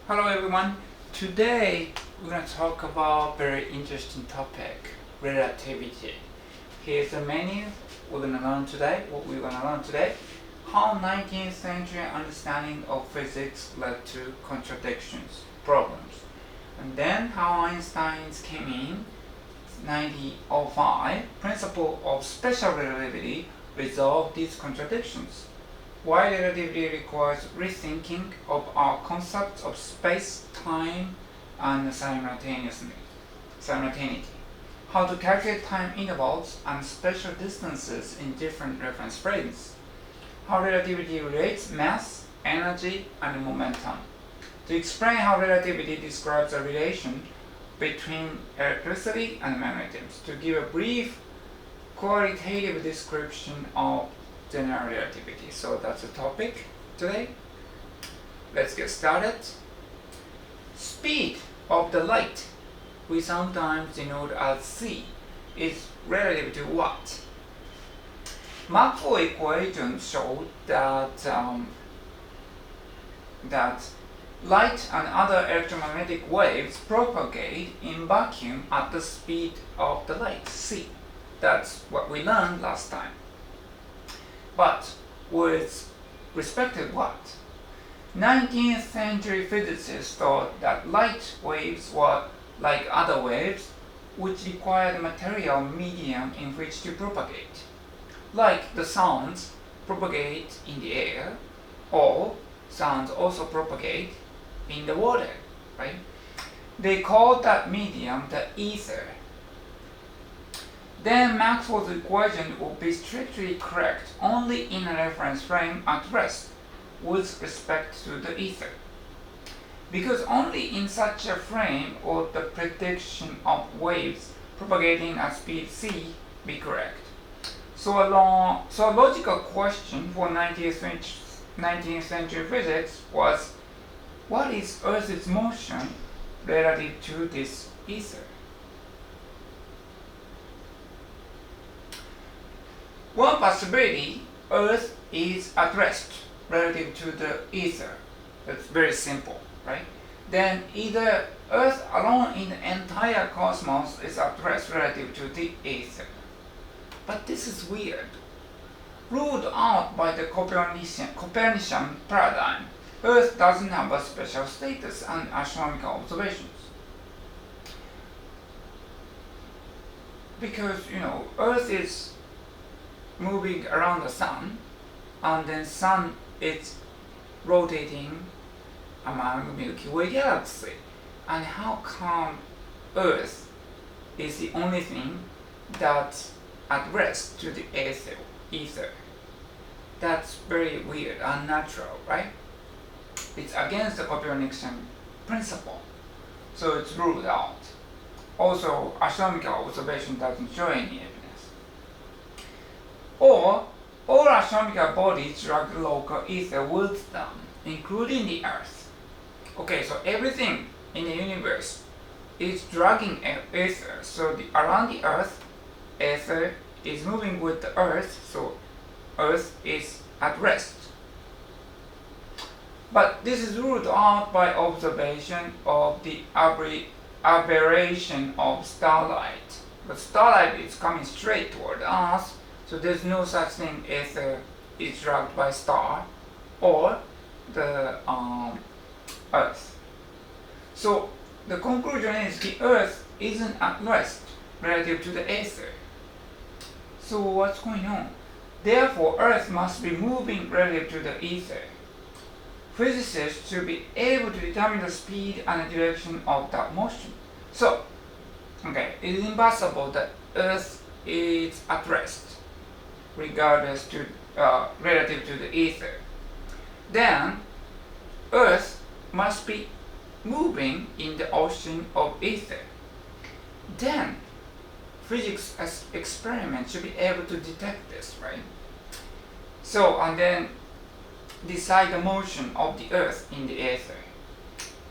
Hello everyone. Today we're going to talk about very interesting topic, relativity. Here's the menu we're going to learn today. What we're going to learn today: how 19th century understanding of physics led to contradictions, problems, and then how Einstein's came in 1905. Principle of special relativity resolved these contradictions. Why relativity requires rethinking of our concepts of space, time, and simultaneity. How to calculate time intervals and spatial distances in different reference frames. How relativity relates mass, energy, and momentum. To explain how relativity describes a relation between electricity and magnetism. To give a brief qualitative description of general relativity. So that's the topic today. Let's get started. Speed of the light, we sometimes denote as c, is relative to what? Maxwell equations show that light and other electromagnetic waves propagate in vacuum at the speed of the light, c. That's what we learned last time. But with respect to what? 19th century physicists thought that light waves were like other waves, which required a material medium in which to propagate. Like the sounds propagate in the air, or sounds also propagate in the water, right? They called that medium the ether. Then Maxwell's equation will be strictly correct only in a reference frame at rest with respect to the ether. Because only in such a frame would the prediction of waves propagating at speed c be correct. So a logical question for 19th century physics was, what is Earth's motion relative to this ether? One possibility, Earth is at rest relative to the ether. That's very simple, right? Then either Earth alone in the entire cosmos is at rest relative to the ether. But this is weird. Ruled out by the Copernican paradigm, Earth doesn't have a special status and astronomical observations. Because, Earth is moving around the sun, and then sun is rotating among Milky Way galaxy. And how come Earth is the only thing that's at rest to the ether? That's very weird, unnatural, right? It's against the Copernican principle, so it's ruled out. Also, astronomical observation doesn't show any evidence. Or all astronomical bodies drag the local ether with them, including the Earth. Okay, so everything in the universe is dragging ether. So around the Earth, ether is moving with the Earth, so Earth is at rest. But this is ruled out by observation of the aberration of starlight. But starlight is coming straight toward us, so there's no such thing as is dragged by star or the Earth. So the conclusion is the Earth isn't at rest relative to the ether. So what's going on? Therefore, Earth must be moving relative to the ether. Physicists should be able to determine the speed and the direction of that motion. So, it is impossible that Earth is at rest regardless to relative to the ether. Then Earth must be moving in the ocean of ether. Then physics experiments should be able to detect this, right? So, and then decide the motion of the Earth in the ether.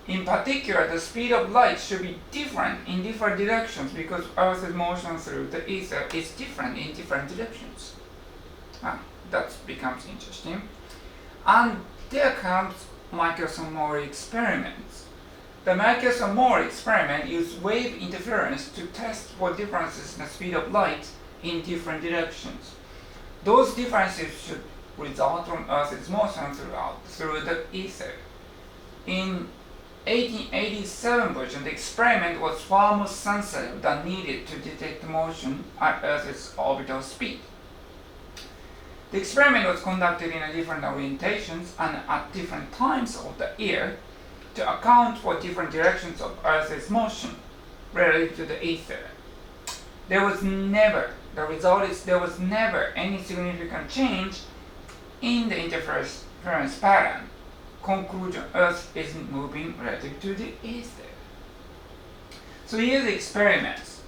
In particular, the speed of light should be different in different directions because Earth's motion through the ether is different in different directions. That becomes interesting. And there comes Michelson-Morley experiments. The Michelson-Morley experiment used wave interference to test for differences in the speed of light in different directions. Those differences should result from Earth's motion through the ether. In 1887 version, the experiment was far more sensitive than needed to detect motion at Earth's orbital speed. The experiment was conducted in different orientations and at different times of the year to account for different directions of Earth's motion relative to the ether. The result is there was never any significant change in the interference pattern. Conclusion: Earth isn't moving relative to the ether. So here's the experiments,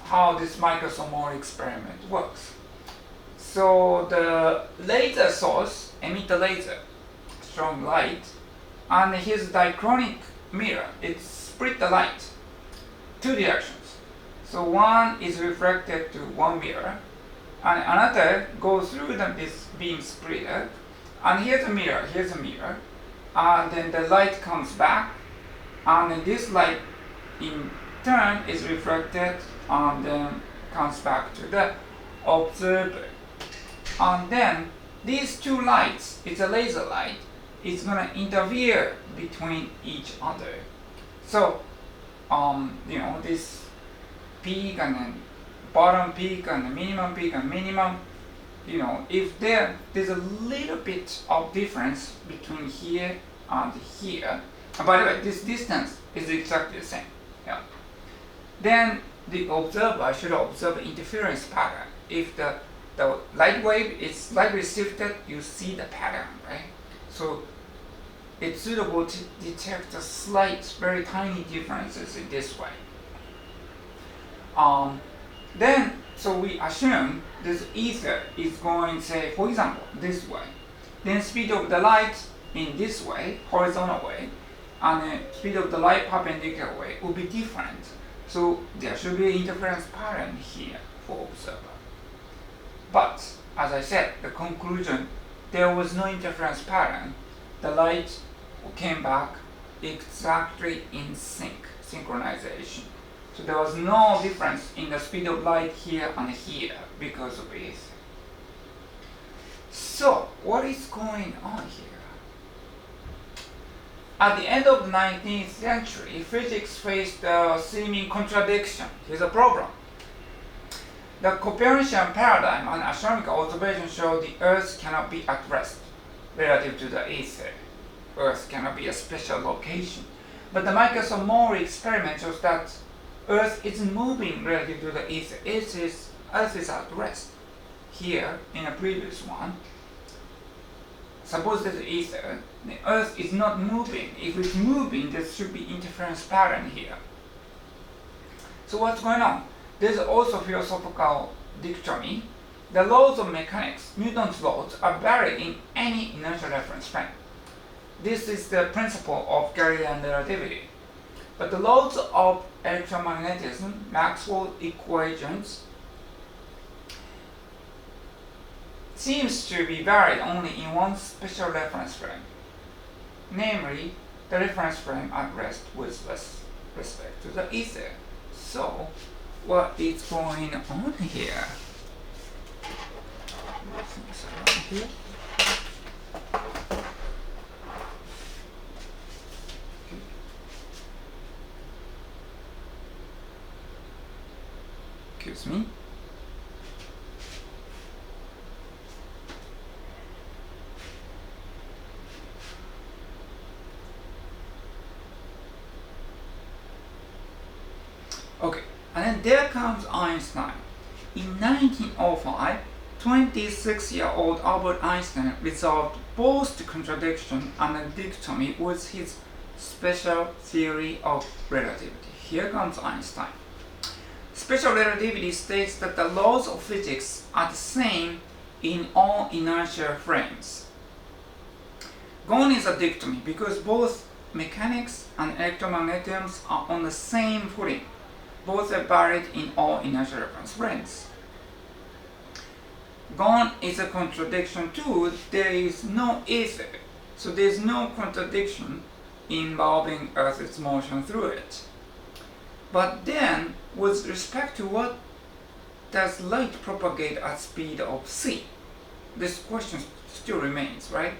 how this Michelson-Morley experiment works. So the laser source emits a laser, strong light, and here's a diachronic mirror. It split the light two directions. So one is reflected to one mirror, and another goes through this beam splitter. And here's a mirror, and then the light comes back, and then this light in turn is reflected and then comes back to the observer. And then these two lights, it's a laser light, it's going to interfere between each other. So, this peak and then bottom peak and the minimum peak and minimum, if there's a little bit of difference between here and here, and by the way, this distance is exactly the same, then the observer should observe interference pattern. If the light wave is slightly shifted, you see the pattern, right? So it's suitable to detect the slight, very tiny differences in this way. So we assume this ether is going, say, for example, this way. Then speed of the light in this way, horizontal way, and the speed of the light perpendicular way will be different. So there should be an interference pattern here for observer. But, as I said, the conclusion, there was no interference pattern. The light came back exactly in synchronization. So there was no difference in the speed of light here and here because of it. So, what is going on here? At the end of the 19th century, physics faced a seeming contradiction. Here's a problem. The Copernican paradigm and astronomical observation show the Earth cannot be at rest relative to the ether. Earth cannot be a special location. But the Michelson-Morley experiment shows that Earth isn't moving relative to the ether. Earth is at rest. Here, in a previous one, suppose there's ether, the Earth is not moving. If it's moving, there should be interference pattern here. So what's going on? There's also philosophical dichotomy. The laws of mechanics, Newton's laws, are valid in any inertial reference frame. This is the principle of Galilean relativity. But the laws of electromagnetism, Maxwell's equations, seems to be valid only in one special reference frame, namely the reference frame at rest with respect to the ether. So, what is going on here? Excuse me. Okay, and then there comes Einstein. In 1905, 26-year-old Albert Einstein resolved both the contradiction and the dichotomy with his special theory of relativity. Here comes Einstein. Special relativity states that the laws of physics are the same in all inertial frames. Gone is a dichotomy because both mechanics and electromagnetism are on the same footing. Both are valid in all inertial reference frames. Gone is a contradiction too. There is no ether. So there's no contradiction involving Earth's motion through it. But then, with respect to what does light propagate at speed of c? This question still remains, right?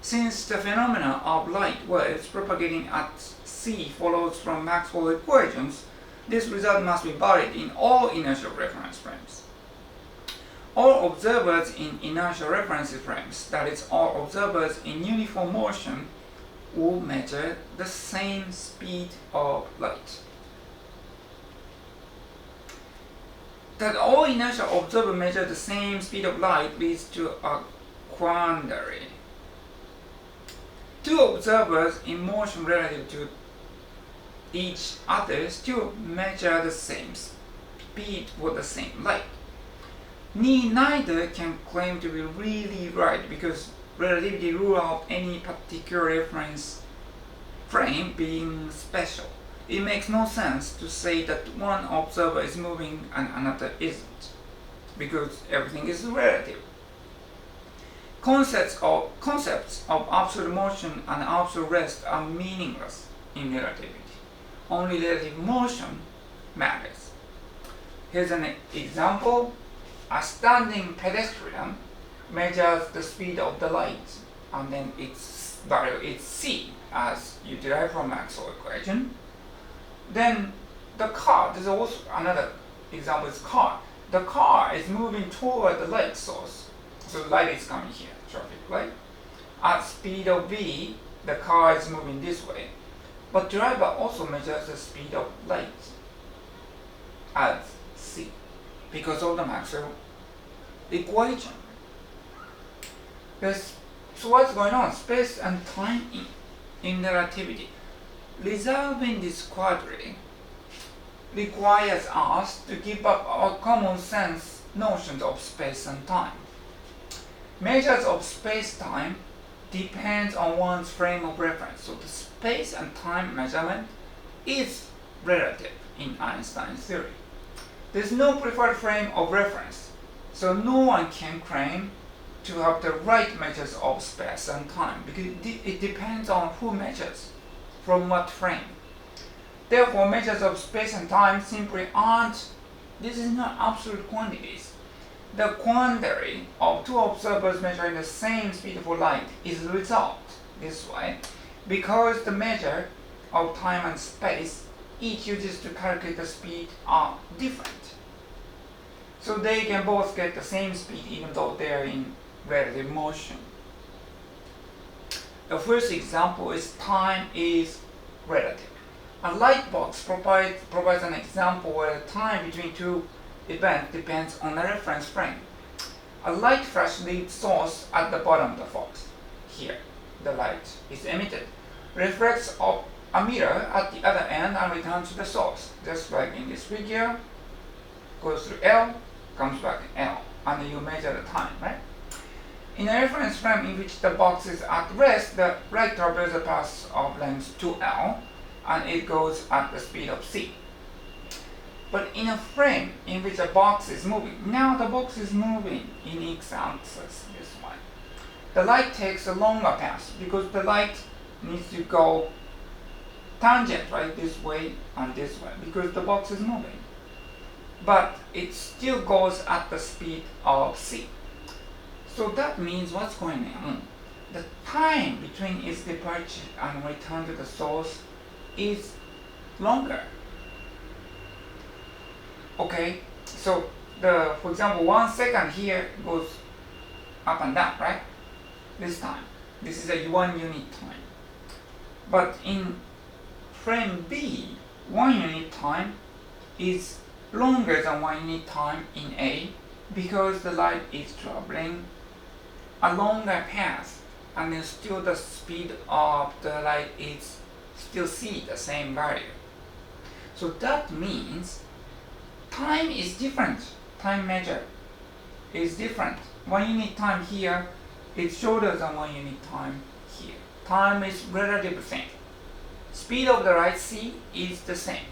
Since the phenomena of light waves propagating at c follows from Maxwell's equations, this result must be valid in all inertial reference frames. All observers in inertial reference frames, that is, all observers in uniform motion, will measure the same speed of light. That all inertial observers measure the same speed of light leads to a quandary. Two observers in motion relative to each other still measure the same speed for the same light. Neither can claim to be really right because relativity rules out any particular reference frame being special. It makes no sense to say that one observer is moving and another isn't, because everything is relative. Concepts of absolute motion and absolute rest are meaningless in relativity. Only relative motion matters. Here's an example. A standing pedestrian measures the speed of the light, and then its value is c, as you derive from Maxwell's equation. Then the car, there's also another example, is car. The car is moving toward the light source. So light is coming here, traffic light. At speed of v, the car is moving this way. But driver also measures the speed of light as c because of the Maxwell equation. So what's going on? Space and time in relativity. Resolving this quandary requires us to give up our common sense notions of space and time. Measures of space-time depends on one's frame of reference. So the space and time measurement is relative in Einstein's theory. There's no preferred frame of reference, so no one can claim to have the right measures of space and time because it depends on who measures from what frame. Therefore, measures of space and time simply aren't, this is not absolute quantities. The quandary of two observers measuring the same speed for light is resolved this way because the measure of time and space each uses to calculate the speed are different. So they can both get the same speed even though they are in relative motion. The first example is time is relative. A light box provides an example where the time between two events depends on the reference frame. A light flash leaves source at the bottom of the box. Here, the light is emitted, reflects off a mirror at the other end and returns to the source. Just like in this figure, goes through L, comes back L, and you measure the time, right? In a reference frame in which the box is at rest, the light travels a path of length 2L, and it goes at the speed of c. But in a frame in which a box is moving, now the box is moving in x-axis this way. The light takes a longer path because the light needs to go tangent, right, this way and this way because the box is moving. But it still goes at the speed of c. So that means what's going on? The time between its departure and return to the source is longer. Okay, so for example, 1 second here goes up and down, right? This time. This is a 1 unit time. But in frame B, 1 unit time is longer than 1 unit time in A because the light is traveling a longer path and then still the speed of the light is still c, the same value. So that means time is different. Time measure is different. 1 unit time here is shorter than 1 unit time here. Time is relatively the same. Speed of the light c is the same,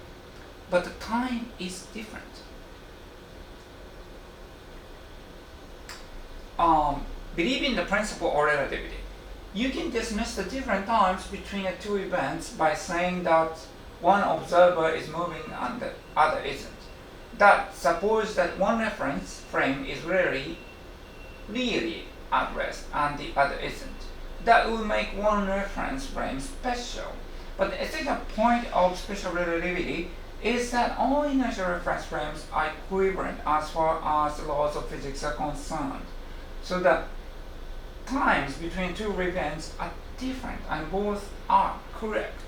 but the time is different. Believe in the principle of relativity. you can dismiss the different times between the two events by saying that one observer is moving and the other isn't. That suppose that one reference frame is really at rest and the other isn't. That will make one reference frame special. But the essential point of special relativity is that all inertial reference frames are equivalent as far as the laws of physics are concerned. So the times between two events are different and both are correct.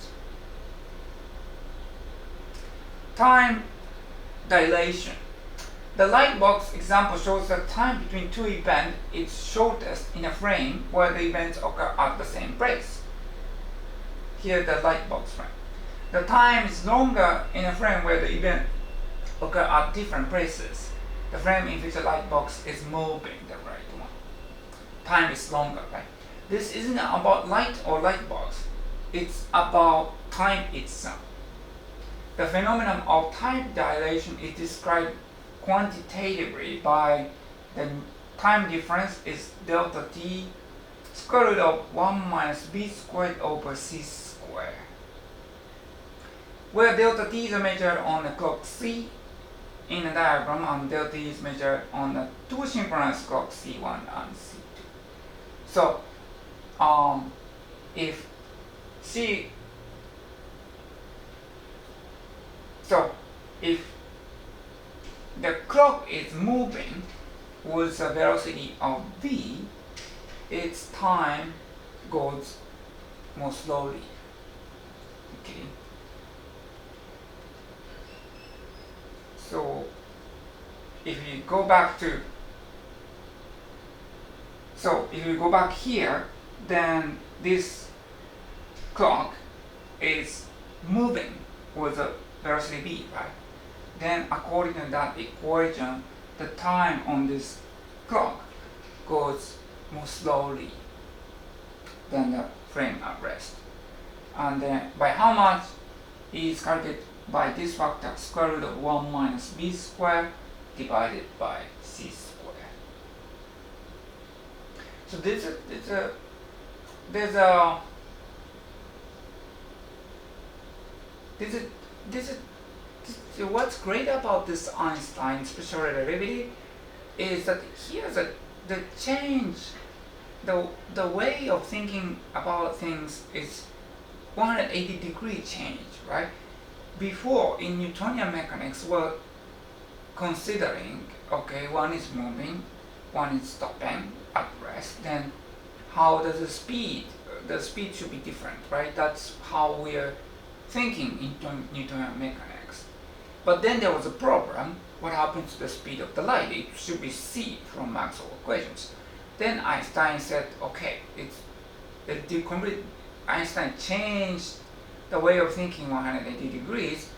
Time dilation. The light box example shows that time between two events is shortest in a frame where the events occur at the same place. Here the light box frame. The time is longer in a frame where the event occur at different places. The frame in which the light box is moving, the right one. Time is longer, right? This isn't about light or light box. It's about time itself. The phenomenon of time dilation is described quantitatively by the time difference is delta t square root of 1 minus b squared over c squared, where delta t is measured on the clock c in the diagram and delta t is measured on the two synchronous clocks c1 and c2. So if the clock is moving with a velocity of v, its time goes more slowly. Okay. So if you go back here, then this clock is moving with a velocity v, right? Then according to that equation, the time on this clock goes more slowly than the frame at rest. And then by how much is calculated by this factor, square root of 1 minus b squared divided by c squared. So what's great about this Einstein special relativity is that here the change, the way of thinking about things is 180-degree change, right? Before in Newtonian mechanics we're considering, okay, one is moving, one is stopping at rest, then how does the speed should be different, right? That's how we're thinking in Newtonian mechanics. But then there was a problem. What happens to the speed of the light? It should be c from Maxwell equations. Then Einstein said, okay, Einstein changed the way of thinking 180 degrees.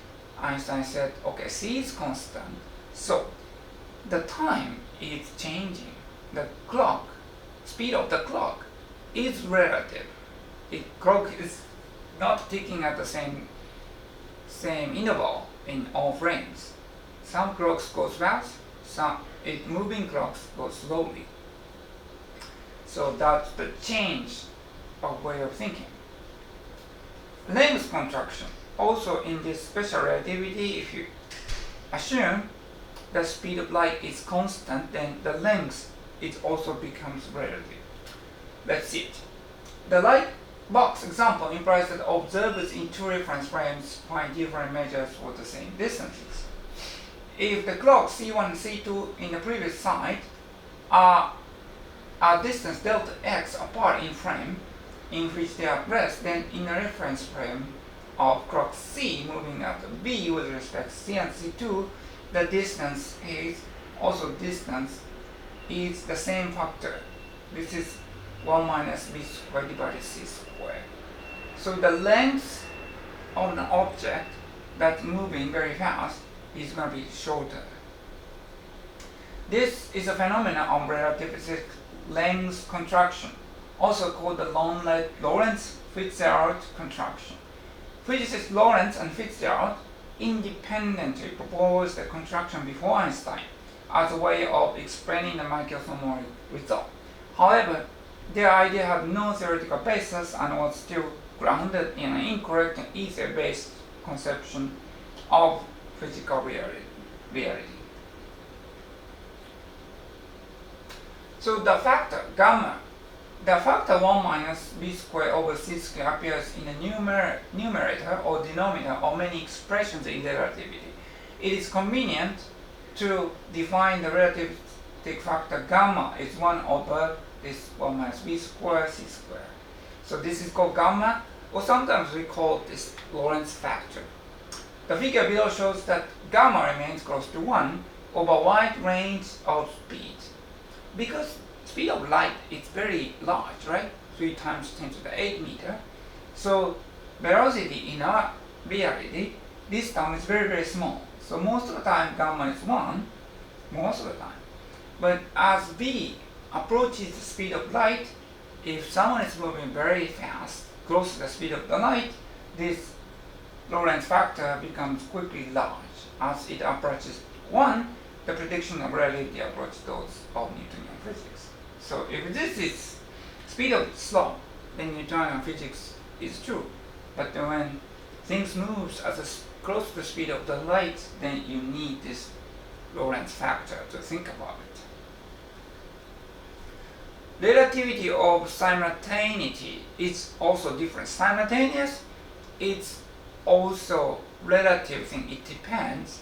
Einstein said, okay, c is constant, so the time is changing. The clock, speed of the clock is relative. Clock is not ticking at the same interval in all frames. Some clocks go fast, some moving clocks go slowly. So that's the change of way of thinking. Length contraction. Also in this special relativity, if you assume the speed of light is constant, then the length it also becomes relative. Let's see it. The light box example implies that observers in two reference frames find different measures for the same distances. If the clocks C1 and C2 in the previous slide are distance delta x apart in frame in which they are at rest, then in a reference frame of clock C moving at B with respect to C and C2, the distance is the same factor. This is 1 minus b squared divided c squared. So the length of an object that's moving very fast is going to be shorter. This is a phenomenon of relativistic length contraction, also called the Lorentz contraction. Physicists Lorentz and Fitzgerald independently proposed the contraction before Einstein as a way of explaining the Michelson result. However, their idea had no theoretical basis and was still grounded in an incorrect and ether-based conception of physical reality. So the factor gamma, the factor 1 minus b squared over c squared appears in the numerator or denominator of many expressions in relativity. It is convenient to define the relativistic factor gamma is 1 over this 1 minus b squared c squared. So this is called gamma, or sometimes we call this Lorentz factor. The figure below shows that gamma remains close to 1 over a wide range of speed. Because speed of light is very large, right? 3 times 10 to the 8 meter. So velocity in our reality, this term is very, very small. So most of the time gamma is 1, most of the time. But as v approaches the speed of light, if someone is moving very fast, close to the speed of the light, this Lorentz factor becomes quickly large. As it approaches 1, the prediction of relativity approaches those of Newtonian physics. So if this is speed of slow, then Newtonian physics is true. But when things move close to the speed of the light, then you need this Lorentz factor to think about it. Relativity of simultaneity is also different. Simultaneous, it's also relative thing. It depends,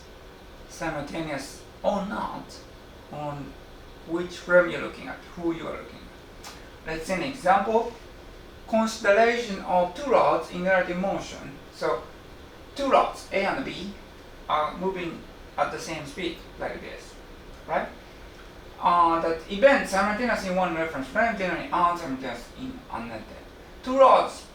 simultaneous or not, on which frame you're looking at, who you are looking at. Let's see an example. Consideration of two rods in relative motion. So two rods, A and B, are moving at the same speed, like this, right? That event simultaneous in one reference frame, generally unsimultaneous in another. Two rods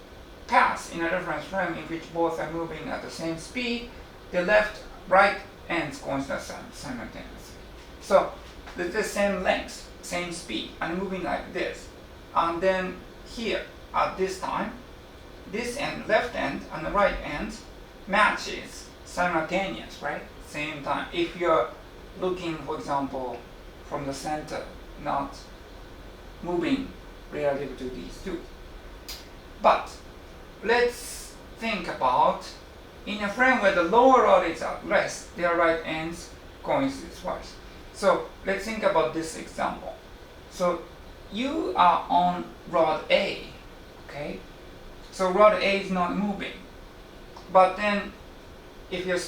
pass in a reference frame in which both are moving at the same speed. The right ends coincide simultaneously. So there's the same length, same speed, and moving like this. And then here, at this time, this end, left end, and the right end matches simultaneous, right? Same time. If you're looking, for example, from the center, not moving relative to these two. But let's think about in a frame where the lower rod is at rest, their right ends coincide twice. So let's think about this example. So you are on rod A, okay? So rod A is not moving. But then if you're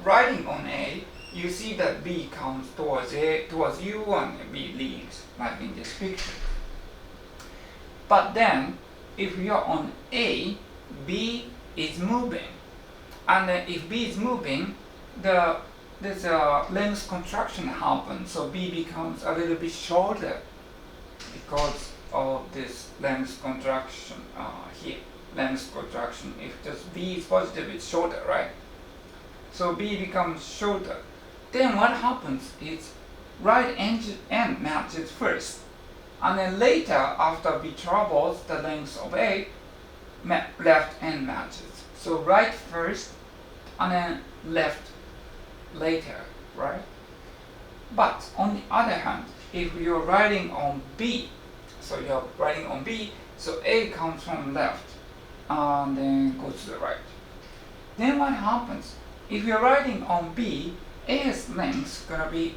riding on A, you see that B comes towards you and B leaves, like in this picture. But then, if you are on A, B is moving. And if B is moving, there's a length contraction happens, so B becomes a little bit shorter because of this length contraction here. Length contraction, if just B is positive, it's shorter, right? So B becomes shorter. Then what happens is right end matches first, and then later after B travels the length of A, left end matches. So right first and then left later, right? But on the other hand, if you're riding on B, so you're riding on B, so A comes from left and then goes to the right. Then what happens? If you're riding on B, A's length is gonna be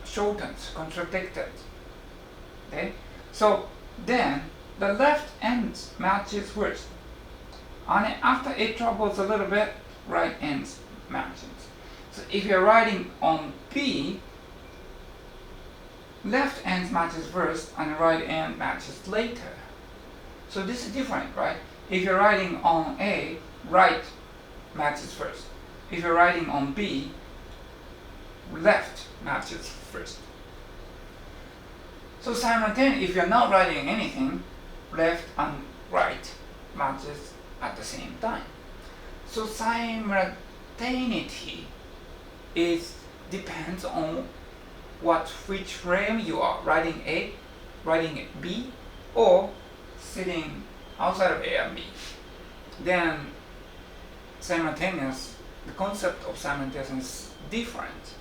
shortened, contracted. Okay? So then the left end matches first. And then after it travels a little bit, right end matches. So if you're riding on B, left end matches first and right end matches later. So this is different, right? If you're riding on A, right matches first. If you're riding on B, left matches first. So simultaneously, if you're not riding anything, left and right matches at the same time. So simultaneity depends on which frame you are, riding A, riding B, or sitting outside of A and B. Then simultaneous, the concept of simultaneous is different.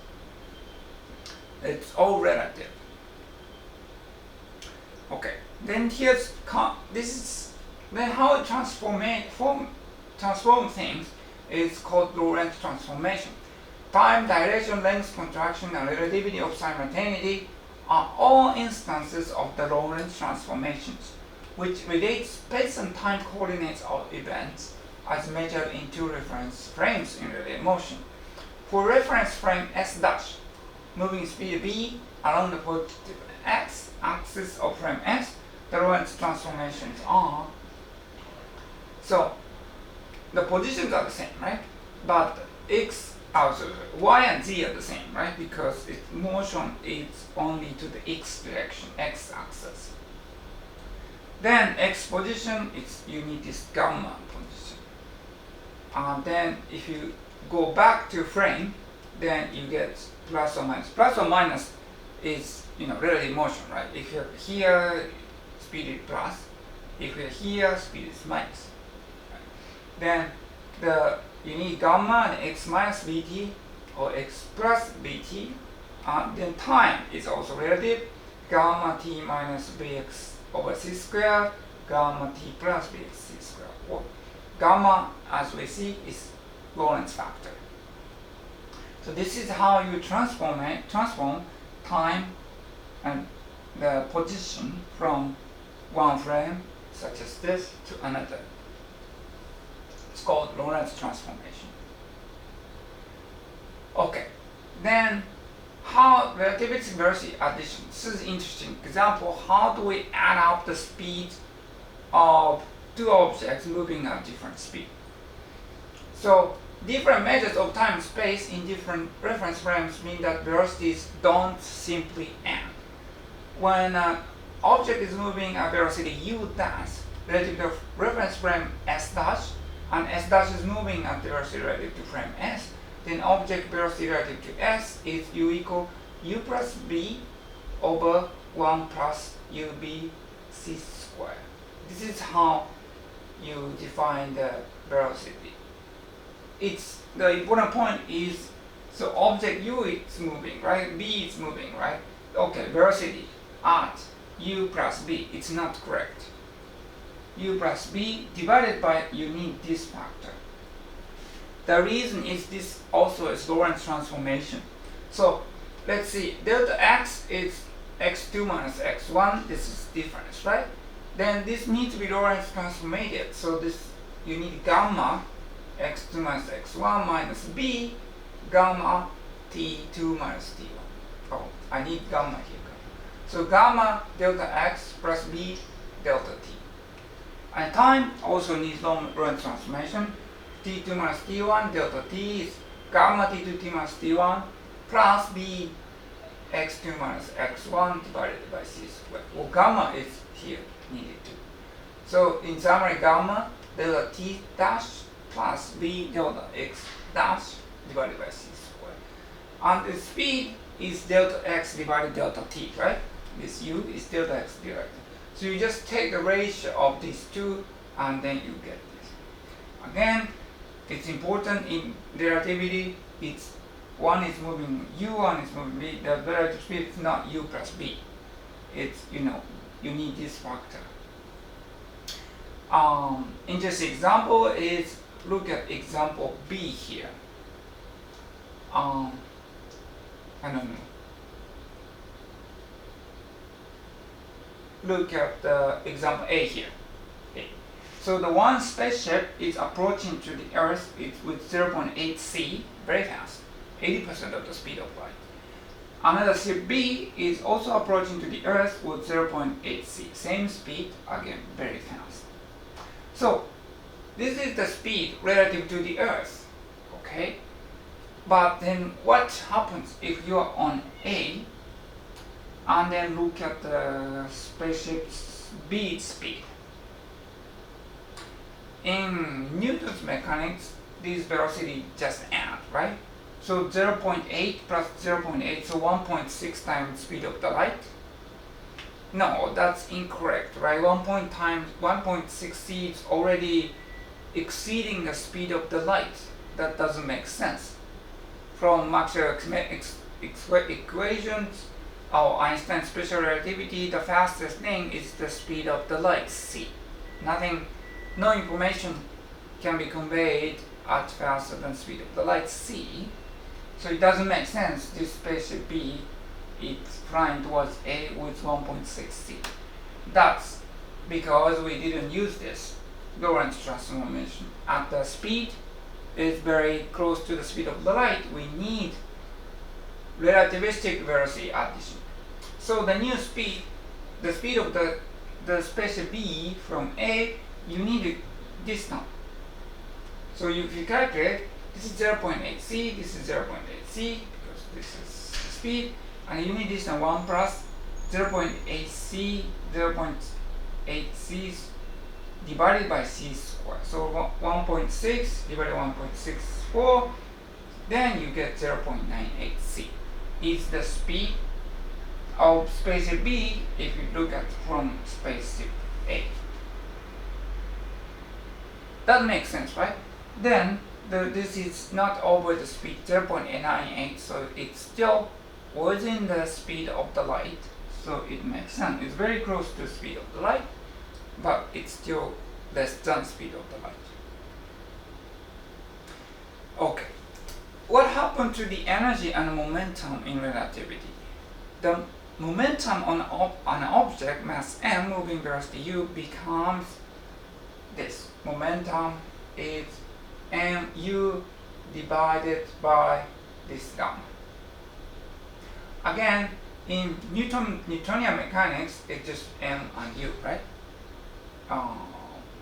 It's all relative. Okay, Then then how it transform things is called Lorentz transformation. Time, dilation, length, contraction, and relativity of simultaneity are all instances of the Lorentz transformations, which relate space and time coordinates of events as measured in two reference frames in relative motion. For reference frame S dash, moving speed v along the positive x-axis of frame S, the Lorentz transformations are. So the positions are the same, right? But y and z are the same, right? Because its motion is only to the x direction, x-axis. Then x position, you need this gamma position. Then if you go back to frame, then you get plus or minus. Plus or minus is relative motion, right? If you're here, speed is plus. If you're here, speed is minus. Right? Then you need gamma and x minus vt or x plus vt. Then time is also relative. Gamma t minus bx over c squared, gamma t plus bx c squared. Or gamma, as we see, is Lorentz factor. So this is how you transform time and the position from one frame, such as this, to another. It's called Lorentz transformation. Okay, then how relativity velocity addition. This is an interesting example. How do we add up the speed of two objects moving at different speed? So different measures of time and space in different reference frames mean that velocities don't simply end. When an object is moving at velocity u dash relative to reference frame s dash, and s dash is moving at velocity relative to frame s, then object velocity relative to s is u equal u plus b over 1 plus ub c squared. This is how you define the velocity. The important point is, so object u is moving, right? B is moving, right? Okay, velocity at u plus b, it's not correct. U plus b divided by, you need this factor. The reason is this also is Lorentz transformation. So let's see, delta x is x2 minus x1, this is difference, right? Then this needs to be Lorentz transformated, so you need gamma x2 minus x1 minus b gamma t2 minus t1. Oh, I need gamma here. So gamma delta x plus b delta t. And time also needs Lorentz transformation. T2 minus t1 delta t is gamma t2 t minus t1 plus b x2 minus x1 divided by c squared. Well, gamma is here needed too. So in summary, gamma delta t dash plus b delta x dash divided by c squared. And the speed is delta x divided delta t, right? This u is delta x divided. So you just take the ratio of these two and then you get this. Again, it's important in relativity, one is moving u, one is moving b. The relative speed is not u plus b. It's, you need this factor. Interesting example is, look at example B here. I don't know. Look at the example A here. A. So the one spaceship is approaching to the Earth with 0.8 c, very fast, 80% of the speed of light. Another ship B is also approaching to the Earth with 0.8 c, same speed, again, very fast. So this is the speed relative to the Earth, okay? But then what happens if you are on A and then look at the spaceship's B speed? In Newton's mechanics, this velocity just ends, right? So 0.8 plus 0.8, so 1.6 times speed of the light? No, that's incorrect, right? 1.6 c is already exceeding the speed of the light. That doesn't make sense. From Maxwell's equations, Einstein's special relativity, the fastest thing is the speed of the light, c. No information can be conveyed at faster than speed of the light, c. So it doesn't make sense this spaceship B it's flying towards A with 1.6 c. That's because we didn't use this Lorentz transformation. At the speed is very close to the speed of the light, we need relativistic velocity addition. So the new speed, the speed of the spaceship B from A, you need this now. So if you calculate, this is 0.8 c, this is 0.8 c, because this is the speed, and you need this and 1 plus 0.8 c, 0.8 c divided by c squared. So 1.6 divided by 1.64, then you get 0.98 c. Is the speed of spaceship B if you look at from spaceship A. That makes sense, right? Then this is not over the speed 0.98, so it's still within the speed of the light, so it makes sense. It's very close to the speed of the light, but it's still less than speed of the light. Okay. What happened to the energy and momentum in relativity? The momentum on an object mass m moving velocity u becomes this. Momentum is mu divided by this gamma. Again, in Newtonian mechanics, it's just m and u, right?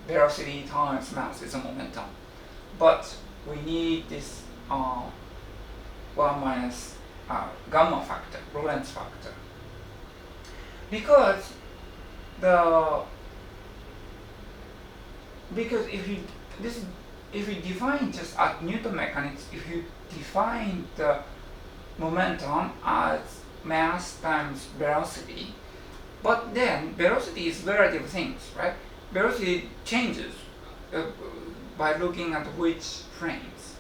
Velocity times mass is a momentum. But we need this 1 minus gamma factor, Lorentz factor. Because if you define just at Newton mechanics, if you define the momentum as mass times velocity, but then velocity is relative things, right? Velocity changes by looking at which frames.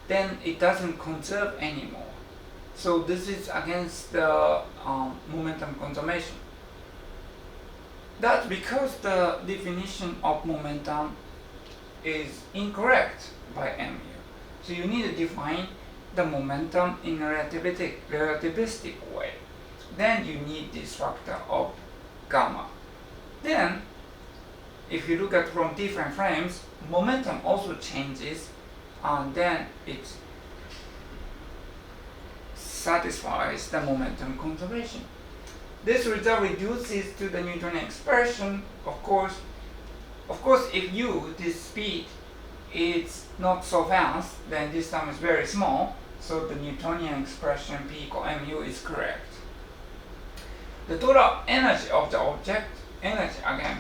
Then it doesn't conserve anymore. So this is against the momentum conservation. That's because the definition of momentum is incorrect by mu. So you need to define the momentum in a relativistic way. Then you need this factor of gamma. Then, if you look at from different frames, momentum also changes, and then it satisfies the momentum conservation. This result reduces to the Newtonian expression. Of course, if this speed is not so fast, then this time is very small, so the Newtonian expression P equal mu is correct. The total energy of the object, energy again,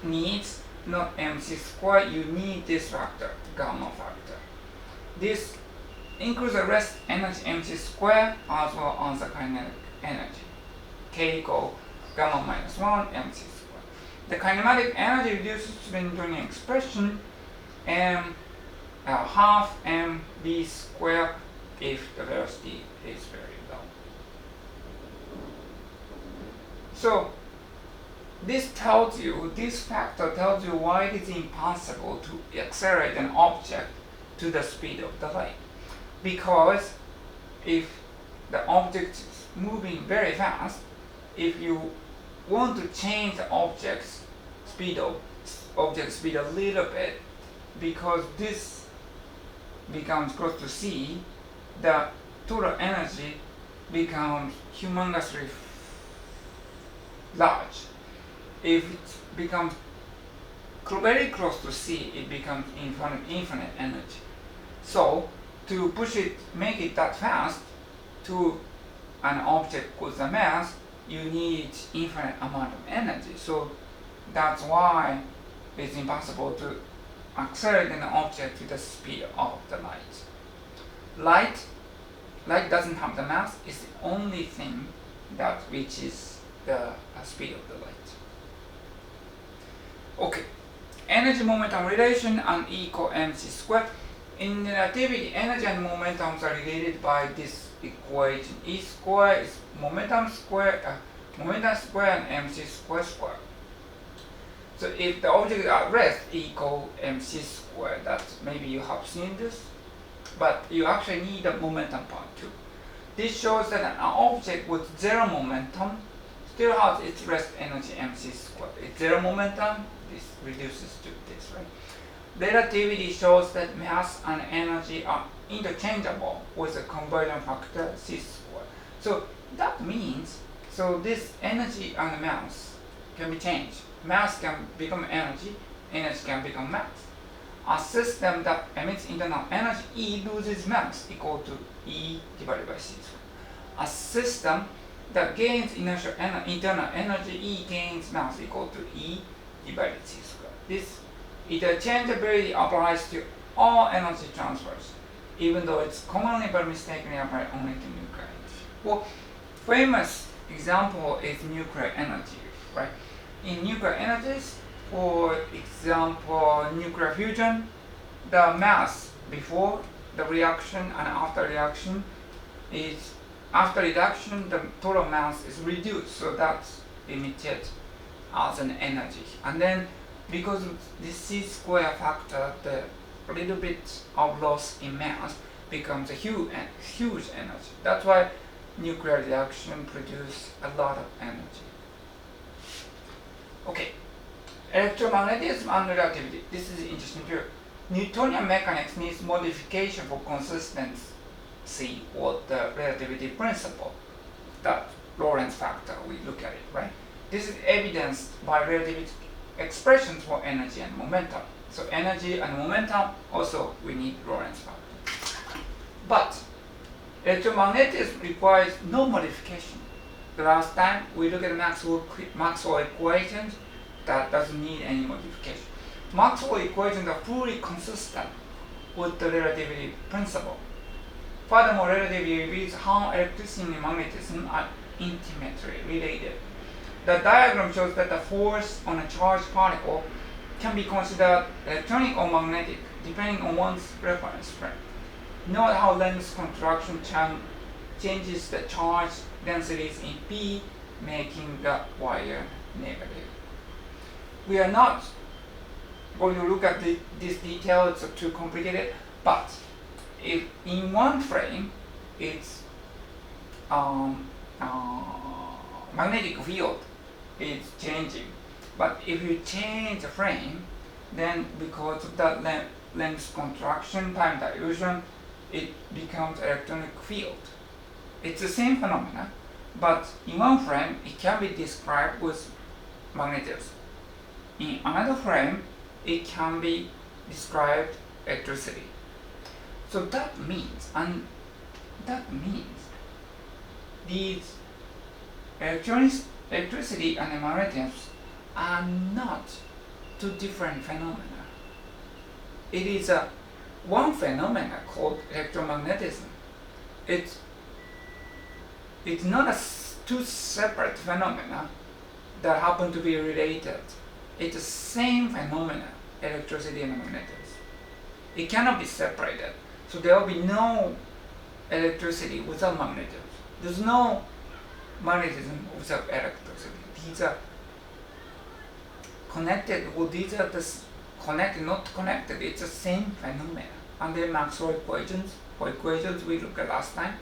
needs not mc squared, you need this factor, gamma factor. This includes the rest energy mc squared as well as the kinetic energy. K equal gamma minus 1 mc squared. The kinematic energy reduces to the Newtonian expression half mv squared if the velocity is very low. So this factor tells you why it is impossible to accelerate an object to the speed of the light. Because if the object is moving very fast, if you want to change the object's speed a little bit, because this becomes close to c, the total energy becomes humongously large. If it becomes very close to c, it becomes infinite energy. So to push it, make it that fast to an object with a mass, you need infinite amount of energy. So that's why it's impossible to accelerate an object to the speed of the light. Light doesn't have the mass, it's the only thing that reaches the speed of the light. Okay, energy momentum relation and E equal mc squared. in relativity, energy and momentums are related by this equation. E square is momentum square and mc square square. So if the object at rest equal mc square, that maybe you have seen this, but you actually need the momentum part too. This shows that an object with zero momentum still has its rest energy mc squared. It's zero momentum, this reduces to this, right? Relativity shows that mass and energy are interchangeable with a conversion factor c squared. So that means, so this energy and mass can be changed. Mass can become energy, energy can become mass. A system that emits internal energy E loses mass equal to E divided by c squared. A system that gains internal energy E gains mass equal to E divided by c squared. This interchangeability applies to all energy transfers, even though it's commonly but mistakenly applied only to nuclear energy. Well, famous example is nuclear energy, right? In nuclear energies, for example, nuclear fusion, the mass before the reaction and after reaction is, after reduction, the total mass is reduced, so that's emitted as an energy. And then because of this c square factor, the little bit of loss in mass becomes a huge energy. That's why nuclear reaction produces a lot of energy. Okay, electromagnetism and relativity. This is interesting too. Newtonian mechanics needs modification for consistency with the relativity principle, that Lorentz factor, we look at it, right? This is evidenced by relativity expressions for energy and momentum. So energy and momentum, also we need Lorentz factor. But electromagnetism requires no modification. The last time we looked at Maxwell equations, that doesn't need any modification. Maxwell equations are fully consistent with the relativity principle. Furthermore, relativity reveals how electricity and magnetism are intimately related. The diagram shows that the force on a charged particle can be considered electronic or magnetic depending on one's reference frame. Note how length contraction changes the charge densities in P, making the wire negative. We are not going to look at this detail, it's too complicated, but if in one frame it's magnetic field is changing, but if you change the frame, then because of that length contraction, time dilution, it becomes electronic field. It's the same phenomena, but in one frame it can be described with magnetism. In another frame, it can be described electricity. So that means these electricity and magnetism are not two different phenomena. It is one phenomena called electromagnetism. It's not two separate phenomena that happen to be related. It's the same phenomena, electricity and magnetism. It cannot be separated. So there will be no electricity without magnetism. There's no magnetism without electricity. These are connected, well, these are connected, not connected. It's the same phenomena. And then Maxwell equations, or equations we looked at last time,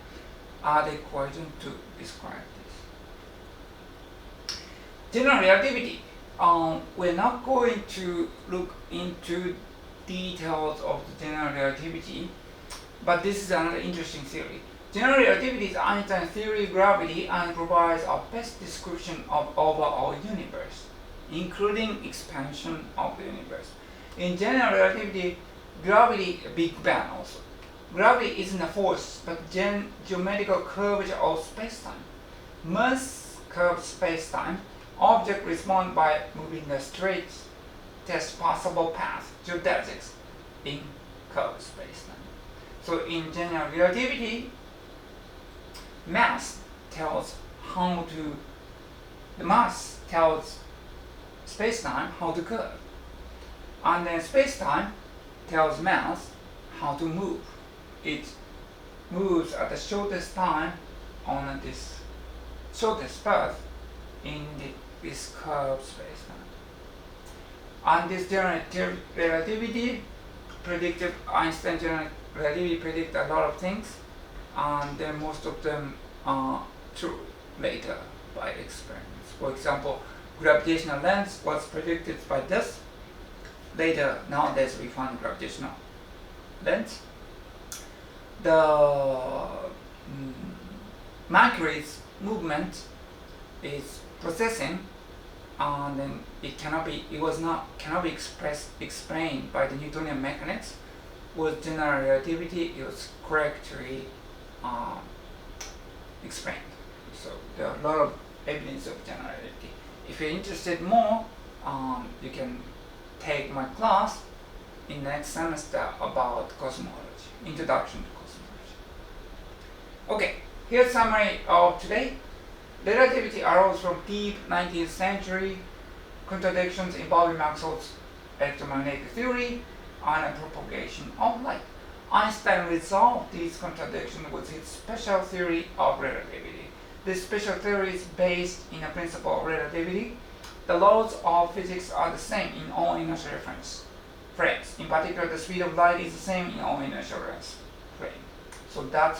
are the equations to describe this. General relativity. We're not going to look into details of the general relativity, but this is another interesting theory. General relativity is Einstein's theory of gravity and provides a best description of overall universe, including expansion of the universe. In general relativity, gravity, Big Bang also. Gravity isn't a force, but geometrical curvature of space-time. Most curved space-time, objects respond by moving the straightest possible path, geodesics, in curved space-time. So in general relativity, mass tells space-time how to curve. And then space-time tells mass how to move. It moves at the shortest time on this shortest path in this curved space. And this general relativity predicted, Einstein general relativity predicted a lot of things, and then most of them are true later by experiments. For example, gravitational lens was predicted by this. Later, nowadays we find gravitational lens. The Mercury's movement is processing, and then it cannot be explained by the Newtonian mechanics. With general relativity, it was correctly explained. So there are a lot of evidence of general relativity. If you're interested more, you can take my class in next semester about cosmology, introduction to cosmology. Okay, here's a summary of today. Relativity arose from deep 19th century contradictions involving Maxwell's electromagnetic theory and a propagation of light. Einstein resolved these contradictions with his special theory of relativity. This special theory is based in a principle of relativity. The laws of physics are the same in all inertial reference frames. In particular, the speed of light is the same in all inertial reference frames. So that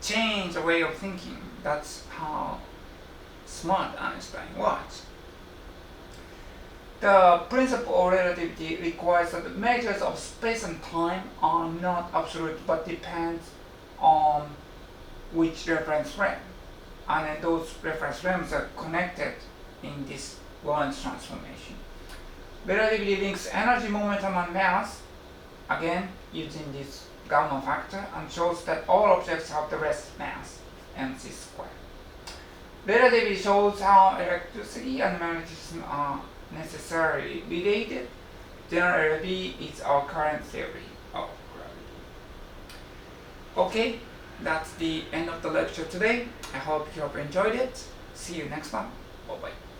changed the way of thinking. That's how smart Einstein was. The principle of relativity requires that the measures of space and time are not absolute but depends on which reference frame. And then those reference frames are connected in this Lorentz transformation. Relativity links energy, momentum, and mass, again using this gamma factor, and shows that all objects have the rest mass, mc squared. Relativity shows how electricity and magnetism are necessarily related. General relativity is our current theory of gravity. Okay, that's the end of the lecture today. I hope you have enjoyed it. See you next time. Bye bye.